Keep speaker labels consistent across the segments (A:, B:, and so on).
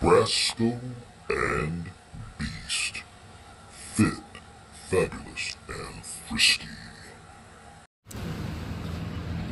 A: Brasco and Beast. Fit, fabulous, and frisky.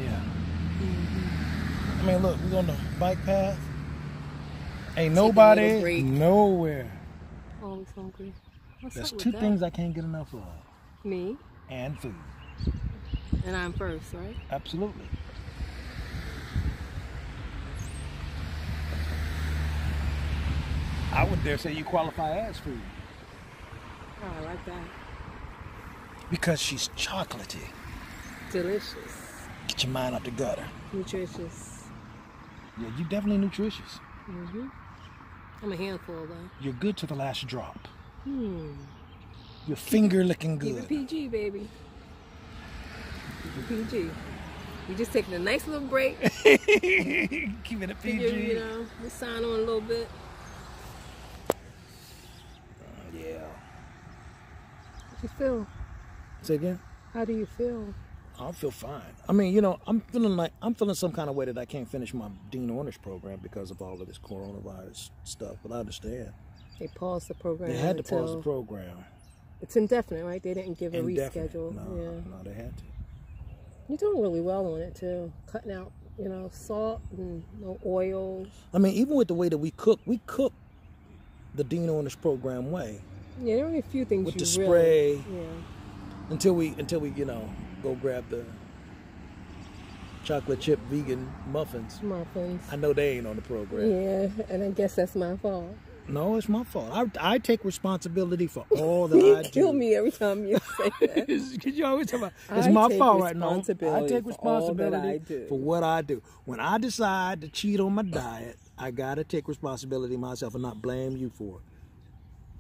B: Yeah. I mean, look, we're on the bike path. Ain't nobody nowhere.
C: Always hungry.
B: There's two things I can't get enough of.
C: Me?
B: And food.
C: And I'm first, right?
B: Absolutely. I would dare say you qualify as food.
C: Oh, I like that.
B: Because she's chocolatey.
C: Delicious.
B: Get your mind out the gutter.
C: Nutritious.
B: Yeah, you definitely nutritious.
C: Mm-hmm. I'm a handful, though.
B: You're good to the last drop. Your finger looking good.
C: Keep it PG, baby. Keep it PG. We just taking a nice little break.
B: Keep it a PG.
C: You know, we sign on a little bit.
B: Yeah.
C: How do you feel?
B: Say again?
C: How do you feel?
B: I feel fine. I mean, you know, I'm feeling some kind of way that I can't finish my Dean Ornish program because of all of this coronavirus stuff, but I understand.
C: They paused the program.
B: They had to pause the program.
C: It's indefinite, right? They didn't give a reschedule.
B: No, they had to.
C: You're doing really well on it too. Cutting out, you know, salt and no oils.
B: I mean, even with the way that we cook the Dean Ornish program way.
C: Yeah, there are only a few things
B: with
C: you
B: the spray.
C: Yeah.
B: Until we, you know, go grab the chocolate chip vegan muffins. I know they ain't on the program.
C: Yeah, and I guess that's my fault.
B: No, it's my fault. I take responsibility for all that I do.
C: You kill me every time you say that.
B: Because you always talk about, it's my fault right now. I take responsibility for what I do. When I decide to cheat on my diet, I got to take responsibility myself and not blame you for it.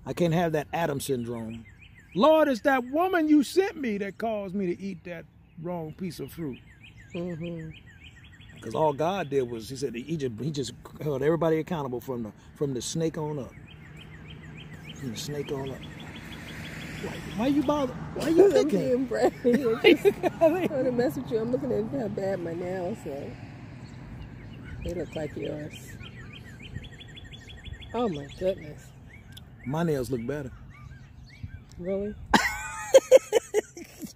B: I can't have that Adam syndrome. Lord, it's that woman you sent me that caused me to eat that wrong piece of fruit. Because all God did was, he said, he just held everybody accountable from the snake on up. From the snake on up. Why you bother? Why you thinking?
C: I'm trying to mess with you. I'm looking at how bad my nails are. They look like yours. Oh my goodness.
B: My nails look better.
C: Really?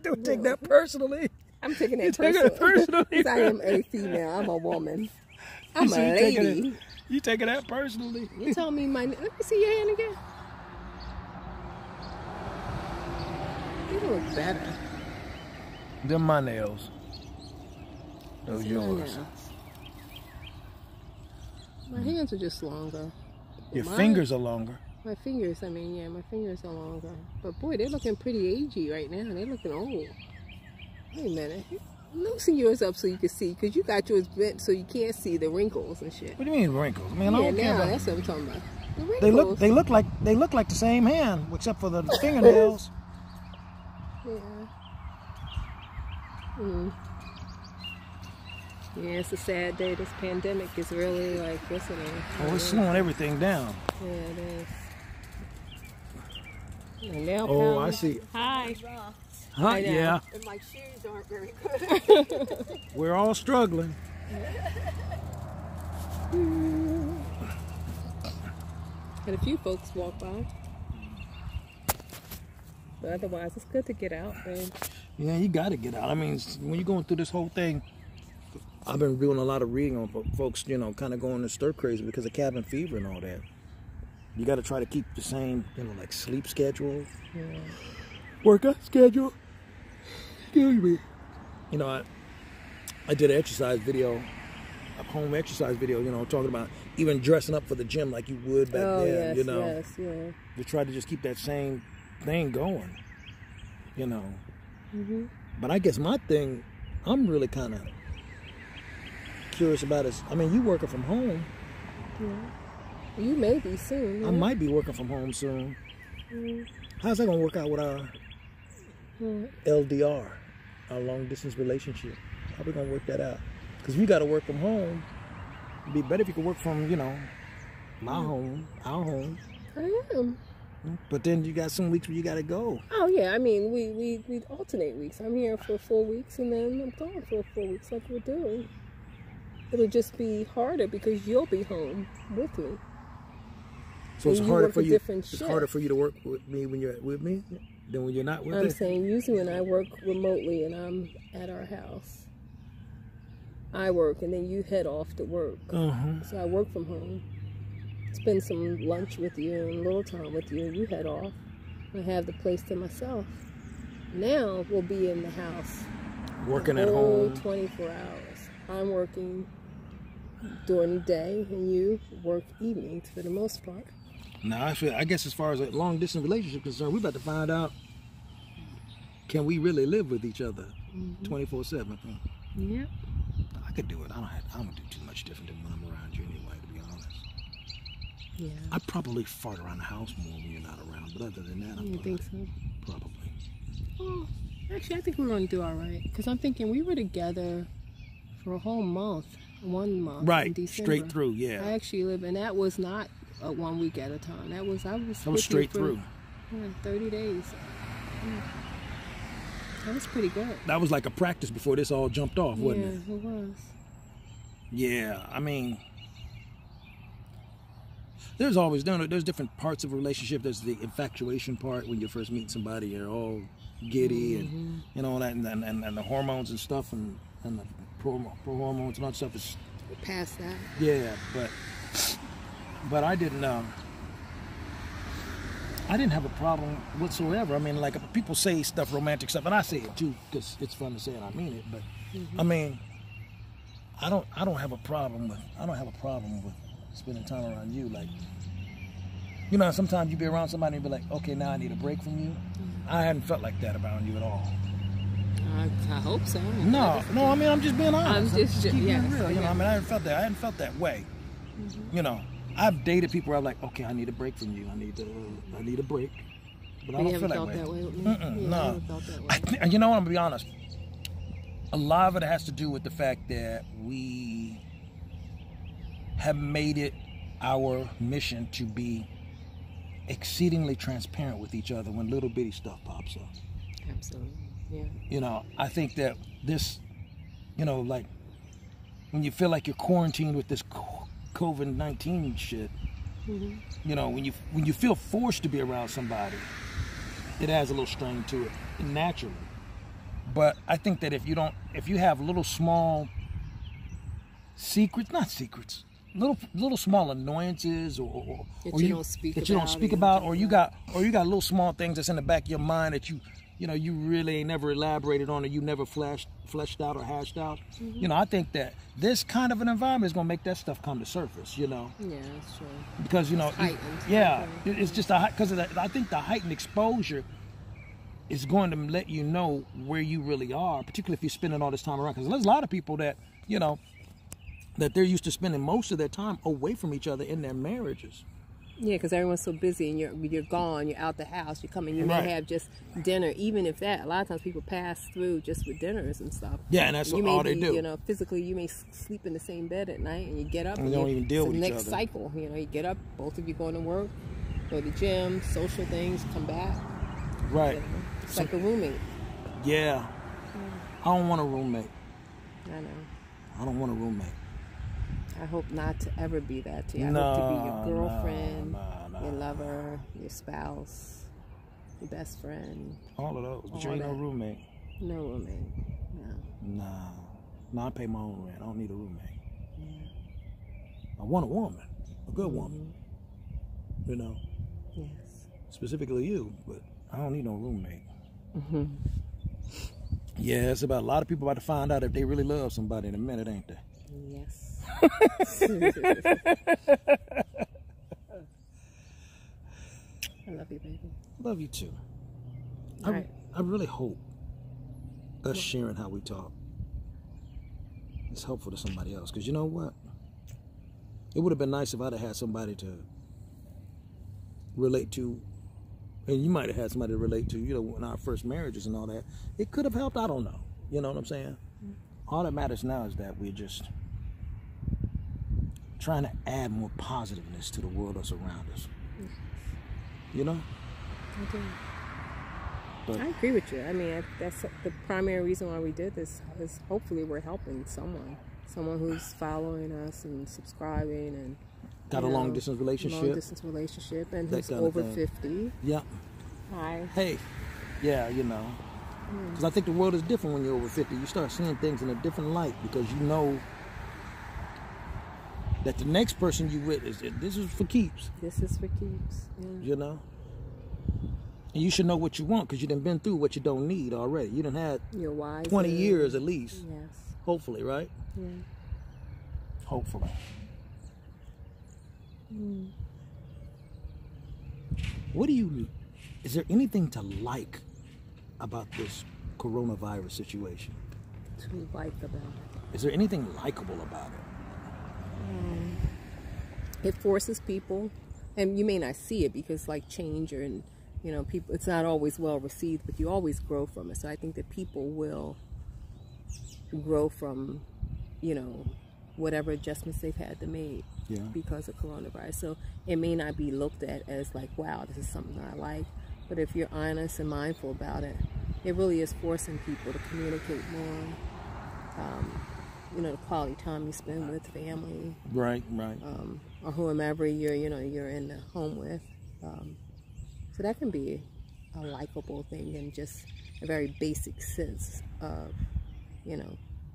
B: Don't take that personally.
C: I'm taking that personally. Because I am a female. I'm a woman. I'm a lady.
B: You taking that personally.
C: You told me let me see your hand again. You look better.
B: Them my nails. Those yours.
C: My hands are just longer.
B: Your fingers are longer.
C: My fingers, I mean, yeah, my fingers are longer. But boy, they're looking pretty agey right now. They're looking old. Wait a minute. Loosen yours up so you can see, because you got yours bent so you can't see the wrinkles and shit.
B: What do you mean wrinkles? Man, I don't care about.
C: That's what I'm talking about. The wrinkles.
B: They look like the same hand, except for the fingernails.
C: Yeah. Yeah, it's a sad day. This pandemic is really like, what's it name?
B: Oh, it's slowing everything down.
C: Yeah, it is. Now
B: oh, I see.
C: Hi.
B: Hi, yeah.
C: And my shoes aren't very good.
B: We're all struggling.
C: Had a few folks walk by. But otherwise, it's good to get out, man.
B: Yeah, you got to get out. I mean, when you're going through this whole thing, I've been doing a lot of reading on folks, you know, kind of going stir crazy because of cabin fever and all that. You got to try to keep the same, you know, like sleep schedule, workout schedule. Excuse me. You know, I did an exercise video, a home exercise video, you know, talking about even dressing up for the gym like you would back then, you know.
C: Yes, yeah.
B: To try to just keep that same thing going, you know. But I guess my thing, I'm really kind of curious about is, I mean, you working from home.
C: Yeah. You may be soon.
B: I might be working from home soon. How's that going to work out with our LDR, our long distance relationship? How are we going to work that out? Because we got to work from home. It'd be better if you could work from, you know, my home, our home.
C: I am.
B: But then you got some weeks where you got to go.
C: Oh, yeah. I mean, we alternate weeks. I'm here for 4 weeks, and then I'm gone for 4 weeks like we're doing. It'll just be harder because you'll be home with me.
B: So it's
C: you
B: harder
C: work
B: for
C: a
B: you.
C: different
B: It's
C: shift.
B: harder for you to work with me when you're with me than when you're not with me.
C: I'm saying usually when I work remotely and I'm at our house, I work and then you head off to work. So I work from home, spend some lunch with you and a little time with you, and you head off. I have the place to myself. Now we'll be in the house.
B: Working at home.
C: 24 hours. I'm working during the day and you work evenings for the most part.
B: Now, I guess as far as a long-distance relationship is concerned, we're about to find out, can we really live with each other 24/7?
C: Yeah.
B: I could do it. I don't do too much different than when I'm around you anyway, to be honest.
C: Yeah.
B: I probably fart around the house more when you're not around, but other than that,
C: You think so?
B: Probably.
C: Oh, actually, I think we're going to do all right. Because I'm thinking we were together for a whole month. 1 month.
B: Right.
C: In December.
B: Straight through, yeah.
C: I actually live, and that was not 1 week at a time. I was
B: That was straight through.
C: Yeah, 30 days. Yeah. That was pretty good.
B: That was like a practice before this all jumped off, wasn't it?
C: Yeah, it was.
B: Yeah, I mean, there's different parts of a relationship. There's the infatuation part when you first meet somebody, you're all giddy and you know that, and the hormones and stuff, and the pro hormones and all that stuff is
C: Past that.
B: yeah, but I didn't have a problem whatsoever. I mean, like people say stuff, romantic stuff, and I say it too because it's fun to say it. I mean it, but I mean, I don't have a problem with spending time around you. Like, you know, sometimes you be around somebody and be like, okay, now I need a break from you. I hadn't felt like that around you at all.
C: I hope so.
B: No. I mean, I'm just being honest.
C: I'm just
B: keeping
C: yeah,
B: it real. You know,
C: yeah.
B: I mean, I hadn't felt that way. You know, I've dated people where I'm like, okay, I need a break from you. I need a break. But I don't feel that way.
C: You haven't felt that way with me?
B: No.
C: I haven't felt that way.
B: You know what? I'm gonna be honest. A lot of it has to do with the fact that we have made it our mission to be exceedingly transparent with each other when little bitty stuff pops up.
C: Absolutely. Yeah.
B: You know, I think that this, you know, like when you feel like you're quarantined with this COVID-19 shit, you know, when you feel forced to be around somebody, it adds a little strain to it naturally. But I think that if you have little small little small annoyances or
C: you don't speak
B: about, or you got little small things that's in the back of your mind that you really ain't never elaborated on, or you never fleshed out or hashed out. You know, I think that this kind of an environment is gonna make that stuff come to surface. You know.
C: Yeah, that's true.
B: Because it's just because I think the heightened exposure is going to let you know where you really are, particularly if you're spending all this time around. Because there's a lot of people that, you know, that they're used to spending most of their time away from each other in their marriages.
C: Yeah, because everyone's so busy and you're gone, you're out the house, you come in, you may have just dinner, even if that. A lot of times people pass through just with dinners and stuff.
B: Yeah, and that's all they do.
C: You know, physically you may sleep in the same bed at night and you get up
B: and you don't even deal with each other.
C: It's the next cycle, you know, you get up, both of you going to work, go to the gym, social things, come back.
B: Right.
C: You know, it's like a roommate.
B: Yeah. I don't want a roommate.
C: I know.
B: I don't want a roommate.
C: I hope not to ever be that to you. I hope to be your girlfriend, your lover, your spouse, your best friend.
B: All of those. But you ain't no roommate.
C: No roommate. No.
B: No, I pay my own rent. I don't need a roommate. Yeah. I want a woman. A good woman. You know?
C: Yes.
B: Specifically you, but I don't need no roommate. Yeah, it's about a lot of people about to find out if they really love somebody in a minute, ain't they?
C: Yes. I love you, baby.
B: Love you too.
C: Right.
B: I really hope us sharing how we talk is helpful to somebody else. Because you know what? It would have been nice if I'd have had somebody to relate to. And you might have had somebody to relate to, you know, in our first marriages and all that. It could have helped. I don't know. You know what I'm saying? All that matters now is that we're just trying to add more positiveness to the world that's around us. You know?
C: I do.
B: But
C: I agree with you. I mean, that's the primary reason why we did this, is hopefully we're helping someone who's following us and subscribing and
B: Got a long distance relationship.
C: Long distance relationship, and he's
B: kind of
C: over
B: thing.
C: 50.
B: Yeah.
C: Hi.
B: Hey, yeah, you know. Because I think the world is different when you're over 50. You start seeing things in a different light because you know that the next person you with this is for keeps.
C: This is for keeps. Yeah.
B: You know? And you should know what you want because you done been through what you don't need already. You done had
C: You're wise.
B: 20 years at least.
C: Yes.
B: Hopefully, right?
C: Yeah.
B: Hopefully. Is there anything to like about this coronavirus situation?
C: To like about it.
B: Is there anything likable about it?
C: It forces people, and you may not see it because like change and people, it's not always well received, but you always grow from it. So I think that people will grow from whatever adjustments they've had to make because of coronavirus. So it may not be looked at as like, wow, this is something I like, but if you're honest and mindful about it, it really is forcing people to communicate more. The quality time you spend with family,
B: right,
C: or whomever you're in the home with. So that can be a likable thing in just a very basic sense of,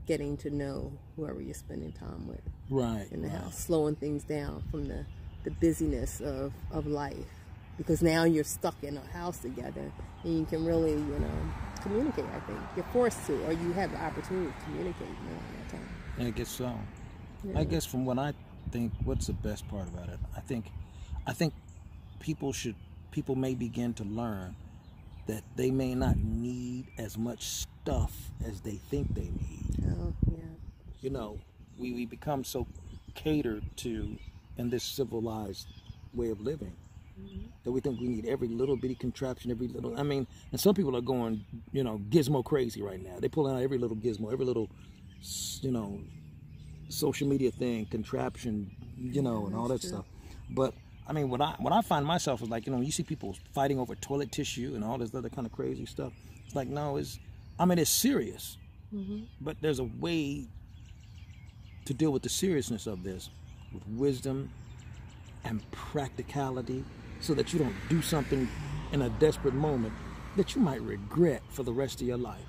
C: getting to know whoever you're spending time with.
B: Right.
C: In the house, slowing things down from the busyness of life, because now you're stuck in a house together and you can really, communicate. I think you're forced to, or you have the opportunity to communicate more at that time.
B: I guess so.
C: Yeah.
B: I guess from what I think, what's the best part about it? I think people may begin to learn that they may not need as much stuff as they think they need.
C: Oh, yeah.
B: We become so catered to in this civilized way of living that we think we need every little bitty contraption, and some people are going, gizmo crazy right now. They're pulling out every little gizmo, every little, social media thing, contraption, and all that stuff. But what I find myself is like, you see people fighting over toilet tissue and all this other kind of crazy stuff. It's like, no, it's serious, but there's a way to deal with the seriousness of this with wisdom and practicality, so that you don't do something in a desperate moment that you might regret for the rest of your life.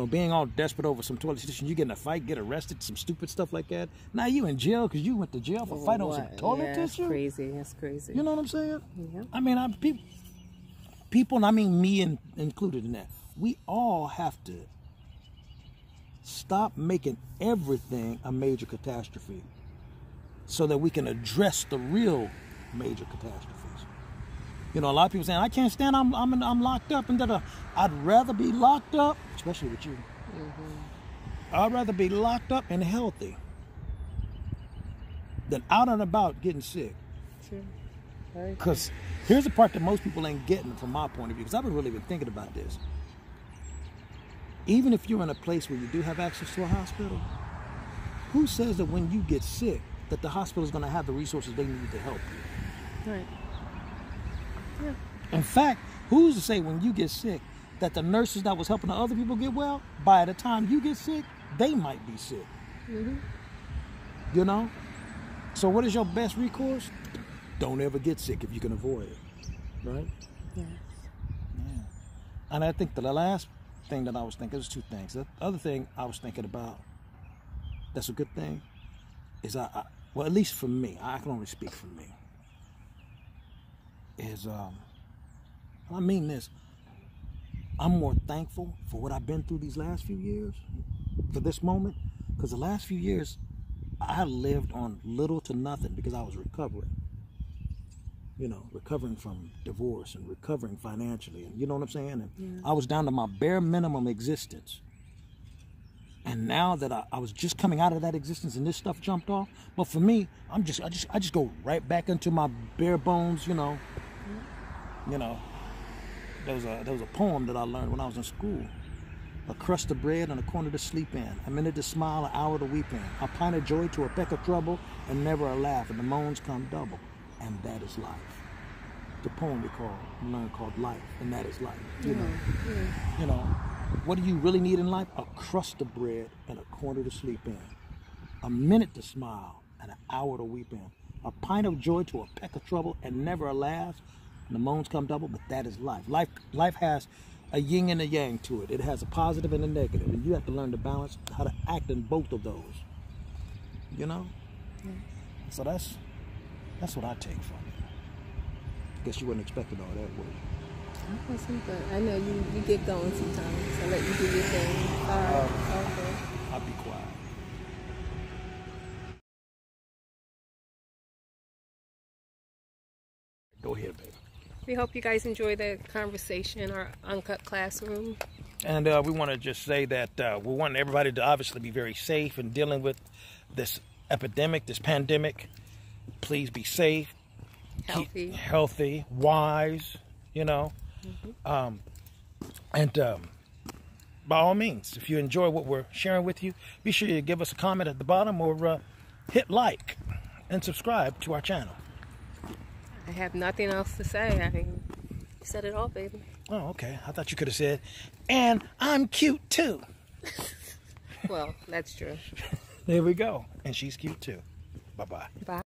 B: Being all desperate over some toilet tissue, you get in a fight, get arrested, some stupid stuff like that. Now you in jail because you went to jail for fighting over some toilet tissue.
C: That's crazy. That's crazy.
B: You know what I'm saying?
C: Yeah.
B: People, and me included in that, we all have to stop making everything a major catastrophe so that we can address the real major catastrophes. A lot of people saying, I can't stand, I'm locked up, and I'd rather be locked up, especially with you. I'd rather be locked up and healthy than out and about getting sick.
C: True.
B: Because here's the part that most people ain't getting from my point of view, because I've really been thinking about this. Even if you're in a place where you do have access to a hospital, who says that when you get sick that the hospital is going to have the resources they need to help you?
C: Right. Yeah.
B: In fact, who's to say when you get sick that the nurses that was helping the other people get well, by the time you get sick, they might be sick? So what is your best recourse? Don't ever get sick if you can avoid it, right?
C: Yes.
B: Yeah. And I think the last thing that I was thinking, there's two things. The other thing I was thinking about that's a good thing is well, at least for me, I can only speak for me, is I mean this, I'm more thankful for what I've been through these last few years, for this moment, because the last few years I lived on little to nothing because I was recovering. Recovering from divorce and recovering financially, and you know what I'm saying? And I was down to my bare minimum existence. And now that I was just coming out of that existence and this stuff jumped off, but for me, I just go right back into my bare bones, There was a poem that I learned when I was in school. A crust of bread and a corner to sleep in, a minute to smile, an hour to weep in, a pint of joy to a peck of trouble, and never a laugh, and the moans come double. And that is life. The poem we learned called Life, and that is life. What do you really need in life? A crust of bread and a corner to sleep in, a minute to smile and an hour to weep in. A pint of joy to a peck of trouble, and never a laugh. And the moans come double, but that is life. Life has a yin and a yang to it. It has a positive and a negative, and you have to learn to balance how to act in both of those. You know?
C: Yeah.
B: So that's what I take from it. I guess you wasn't expecting all that, would you?
C: I wasn't, but I know you get going sometimes. I let you do your thing. All right. Okay.
B: I'll be quiet. Go ahead, baby.
C: We hope you guys enjoy the conversation in our uncut classroom.
B: And we want to just say that we want everybody to obviously be very safe in dealing with this epidemic, this pandemic. Please be safe,
C: Healthy.
B: keep healthy, wise, you know. And by all means, if you enjoy what we're sharing with you, be sure you give us a comment at the bottom or hit like and subscribe to our channel.
C: I have nothing else to say. I mean, you said it all, baby.
B: Oh, okay. I thought you could have said, and I'm cute too.
C: Well, that's true.
B: There we go. And she's cute too. Bye-bye.
C: Bye.